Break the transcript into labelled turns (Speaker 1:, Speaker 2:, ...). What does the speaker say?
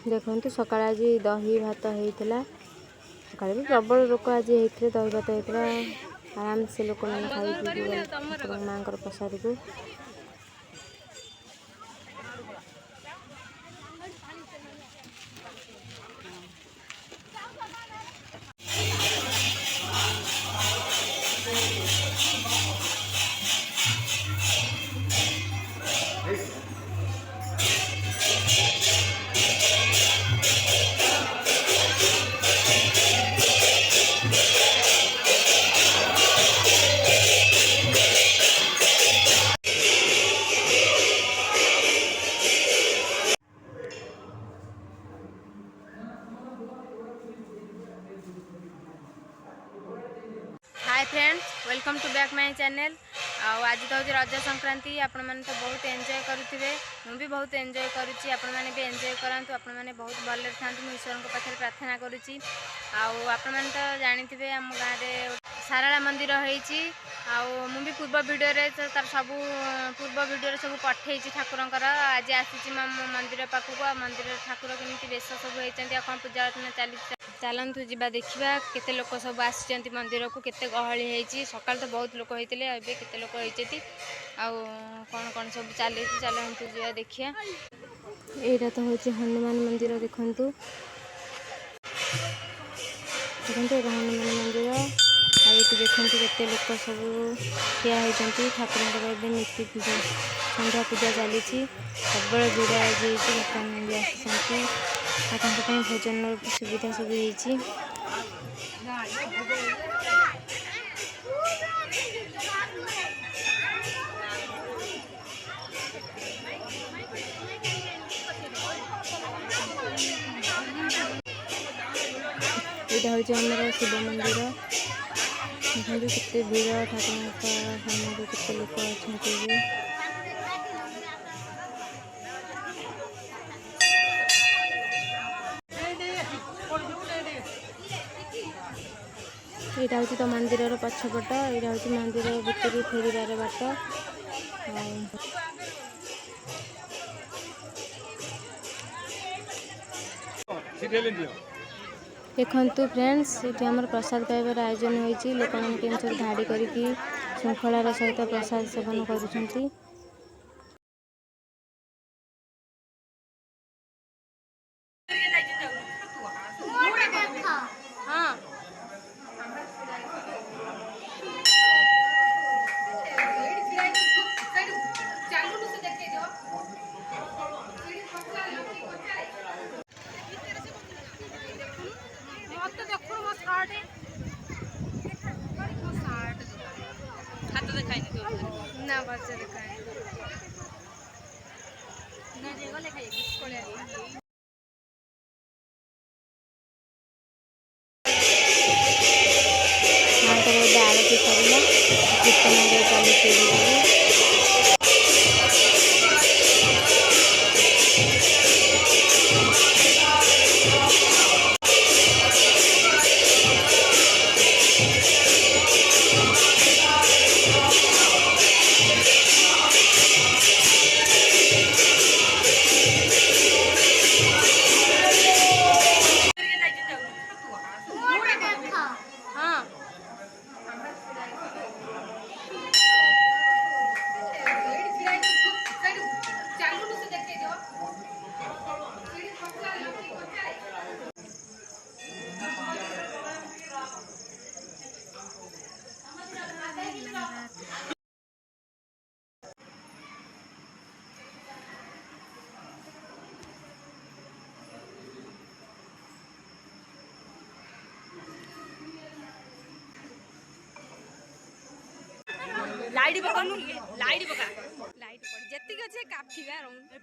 Speaker 1: देखु सकाळ आज दही भात होता सकाळ भी प्रबल लोक आज होते दही भात होता आराम से लोक मैंने खाई माँ प्रसाद को hi friends welcome to back my channel. आज तो हूँ रज संक्रांति आपण मैंने तो बहुत एंजॉय करुवे मुझे बहुत एंजॉय करुच्ची आपण मैंने भी एंजॉय करातु आपण मैंने बहुत भले था ईश्वर के पाखे प्रार्थना करुच्ची आपण मैंने तो जानी आम गाँव में सारला मंदिर होती भी पूर्व वीडियो तार सब पूर्व वीडियो सब पठे ठाकुर आज आसी मंदिर पाखक मंदिर ठाकुर केमी बेश सब होती कौन पूजा अर्चना चली चलतु जा देखा केते लोक सब आसी मंदिर को केते गहली होती सका तो बहुत लोक होते केते लोक होती कौन कौन सब चली चलतु जा देखिया यहाँ तो हूँ हनुमान मंदिर देखु देखु हनुमान मंदिर आगे देखु केते लोक सब ठिया होती ठाकुर नीति पूजा संध्या पूजा चली सब भिड़ आज भक्तमान भी आसी भोजन सुविधा सब होती यहाँ हूँ आमर शिव मंदिर देखिए केते भीड़ ठाकुर सामने केते लोक अच्छा यहाँ हूँ तो मंदिर पछपट यहाँ हूँ मंदिर भितर फेरबार बाट देखु फ्रेंड्स ये आम प्रसाद पाइबार आयोजन होती लोक मैंने सब धाड़ी करके श्रृंखलार सहित प्रसाद सेवन कर ना बच्चे दिखाए आरती सरला कीर्तन चलती लाइट पका लाइट पका लाइट पड़ जेतिक अच्छे काफी बा रहूं